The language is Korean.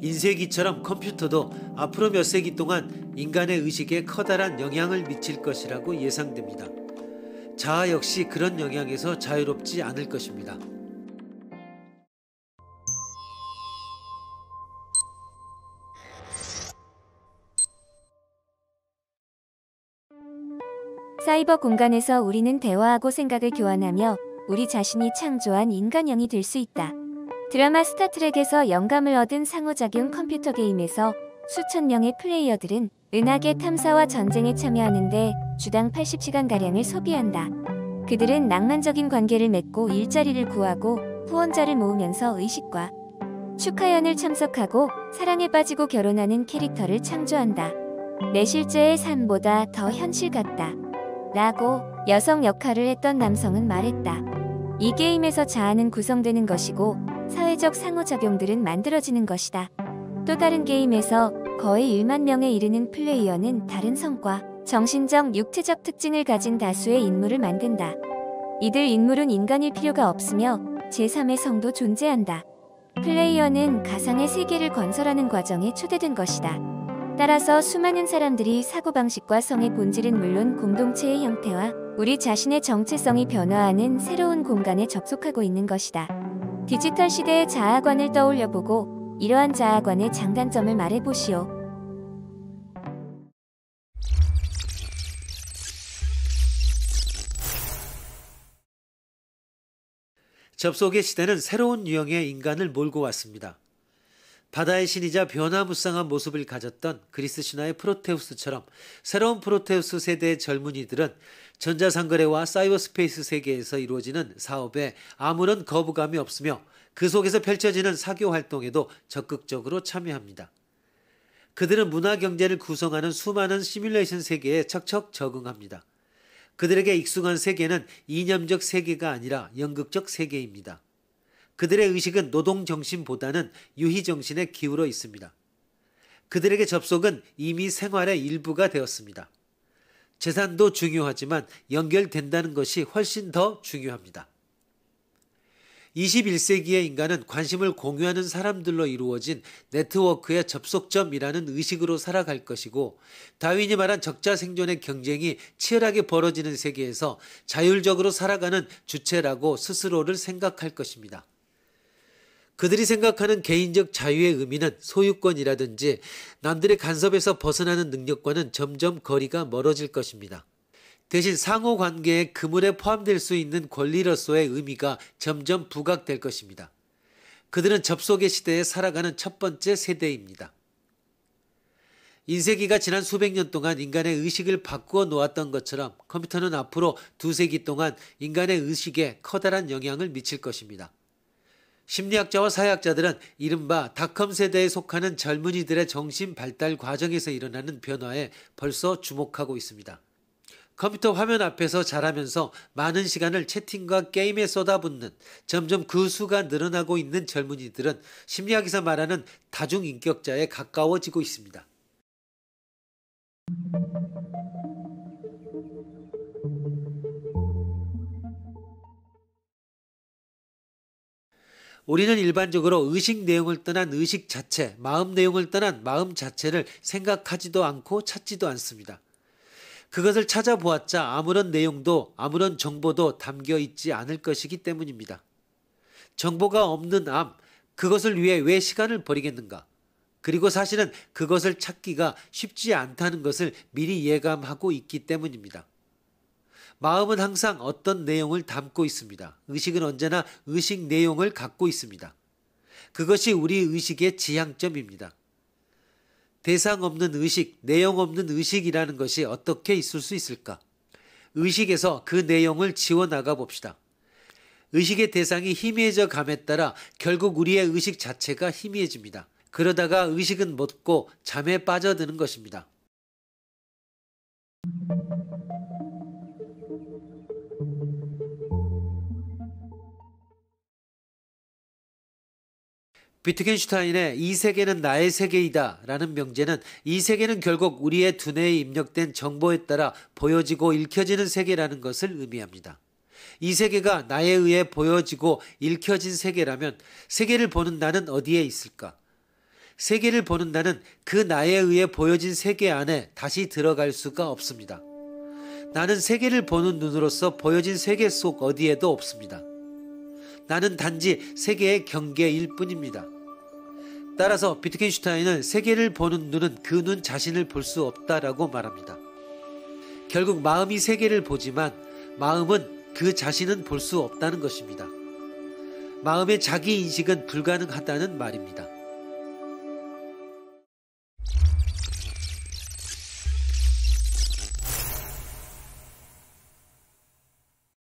인쇄기처럼 컴퓨터도 앞으로 몇 세기 동안 인간의 의식에 커다란 영향을 미칠 것이라고 예상됩니다. 자아 역시 그런 영향에서 자유롭지 않을 것입니다. 사이버 공간에서 우리는 대화하고 생각을 교환하며 우리 자신이 창조한 인간형이 될 수 있다. 드라마 스타트rek에서 영감을 얻은 상호작용 컴퓨터 게임에서 수천 명의 플레이어들은 은하계 탐사와 전쟁에 참여하는데 주당 80시간가량을 소비한다. 그들은 낭만적인 관계를 맺고 일자리를 구하고 후원자를 모으면서 의식과 축하연을 참석하고 사랑에 빠지고 결혼하는 캐릭터를 창조한다. 내 실제의 삶보다 더 현실 같다. 라고 여성 역할을 했던 남성은 말했다. 이 게임에서 자아는 구성되는 것이고 사회적 상호작용들은 만들어지는 것이다. 또 다른 게임에서 거의 1만 명에 이르는 플레이어는 다른 성과, 정신적, 육체적 특징을 가진 다수의 인물을 만든다. 이들 인물은 인간일 필요가 없으며 제3의 성도 존재한다. 플레이어는 가상의 세계를 건설하는 과정에 초대된 것이다. 따라서 수많은 사람들이 사고방식과 성의 본질은 물론 공동체의 형태와 우리 자신의 정체성이 변화하는 새로운 공간에 접속하고 있는 것이다. 디지털 시대의 자아관을 떠올려보고 이러한 자아관의 장단점을 말해보시오. 접속의 시대는 새로운 유형의 인간을 몰고 왔습니다. 바다의 신이자 변화무쌍한 모습을 가졌던 그리스 신화의 프로테우스처럼 새로운 프로테우스 세대의 젊은이들은 전자상거래와 사이버스페이스 세계에서 이루어지는 사업에 아무런 거부감이 없으며 그 속에서 펼쳐지는 사교 활동에도 적극적으로 참여합니다. 그들은 문화경제를 구성하는 수많은 시뮬레이션 세계에 척척 적응합니다. 그들에게 익숙한 세계는 이념적 세계가 아니라 연극적 세계입니다. 그들의 의식은 노동정신보다는 유희정신에 기울어 있습니다. 그들에게 접속은 이미 생활의 일부가 되었습니다. 재산도 중요하지만 연결된다는 것이 훨씬 더 중요합니다. 21세기의 인간은 관심을 공유하는 사람들로 이루어진 네트워크의 접속점이라는 의식으로 살아갈 것이고 다윈이 말한 적자 생존의 경쟁이 치열하게 벌어지는 세계에서 자율적으로 살아가는 주체라고 스스로를 생각할 것입니다. 그들이 생각하는 개인적 자유의 의미는 소유권이라든지 남들의 간섭에서 벗어나는 능력과는 점점 거리가 멀어질 것입니다. 대신 상호관계의 그물에 포함될 수 있는 권리로서의 의미가 점점 부각될 것입니다. 그들은 접속의 시대에 살아가는 첫 번째 세대입니다. 인쇄기가 지난 수백 년 동안 인간의 의식을 바꾸어 놓았던 것처럼 컴퓨터는 앞으로 2세기 동안 인간의 의식에 커다란 영향을 미칠 것입니다. 심리학자와 사회학자들은 이른바 닷컴 세대에 속하는 젊은이들의 정신 발달 과정에서 일어나는 변화에 벌써 주목하고 있습니다. 컴퓨터 화면 앞에서 자라면서 많은 시간을 채팅과 게임에 쏟아붓는 점점 그 수가 늘어나고 있는 젊은이들은 심리학에서 말하는 다중인격자에 가까워지고 있습니다. 우리는 일반적으로 의식 내용을 떠난 의식 자체, 마음 내용을 떠난 마음 자체를 생각하지도 않고 찾지도 않습니다. 그것을 찾아보았자 아무런 내용도 아무런 정보도 담겨 있지 않을 것이기 때문입니다. 정보가 없는 암, 그것을 위해 왜 시간을 버리겠는가? 그리고 사실은 그것을 찾기가 쉽지 않다는 것을 미리 예감하고 있기 때문입니다. 마음은 항상 어떤 내용을 담고 있습니다. 의식은 언제나 의식 내용을 갖고 있습니다. 그것이 우리 의식의 지향점입니다. 대상 없는 의식, 내용 없는 의식이라는 것이 어떻게 있을 수 있을까? 의식에서 그 내용을 지워나가 봅시다. 의식의 대상이 희미해져 감에 따라 결국 우리의 의식 자체가 희미해집니다. 그러다가 의식은 멎고 잠에 빠져드는 것입니다. 비트겐슈타인의 이 세계는 나의 세계이다 라는 명제는 이 세계는 결국 우리의 두뇌에 입력된 정보에 따라 보여지고 읽혀지는 세계라는 것을 의미합니다. 이 세계가 나에 의해 보여지고 읽혀진 세계라면 세계를 보는 나는 어디에 있을까? 세계를 보는 나는 그 나에 의해 보여진 세계 안에 다시 들어갈 수가 없습니다. 나는 세계를 보는 눈으로서 보여진 세계 속 어디에도 없습니다. 나는 단지 세계의 경계일 뿐입니다. 따라서 비트겐슈타인은 세계를 보는 눈은 그 눈 자신을 볼 수 없다라고 말합니다. 결국 마음이 세계를 보지만 마음은 그 자신은 볼 수 없다는 것입니다. 마음의 자기 인식은 불가능하다는 말입니다.